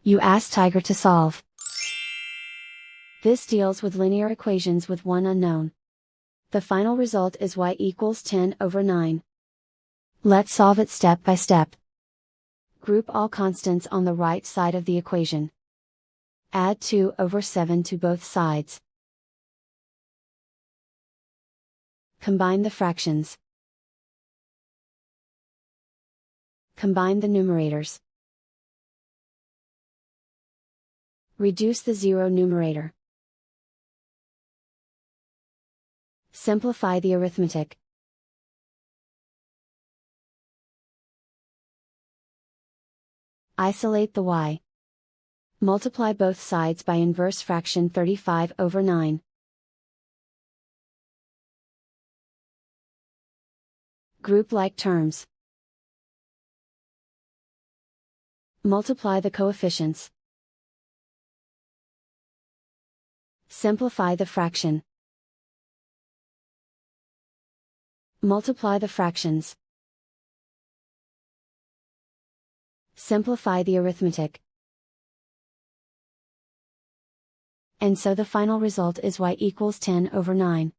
You ask Tiger to solve. This deals with linear equations with one unknown. The final result is y equals 10/9. Let's solve it step by step. Group all constants on the right side of the equation. Add 2/7 to both sides. Combine the fractions. Combine the numerators. Reduce the zero numerator. Simplify the arithmetic. Isolate the y. Multiply both sides by inverse fraction 35/9. Group like terms. Multiply the coefficients. Simplify the fraction. Multiply the fractions. Simplify the arithmetic. And so the final result is y equals 10/9.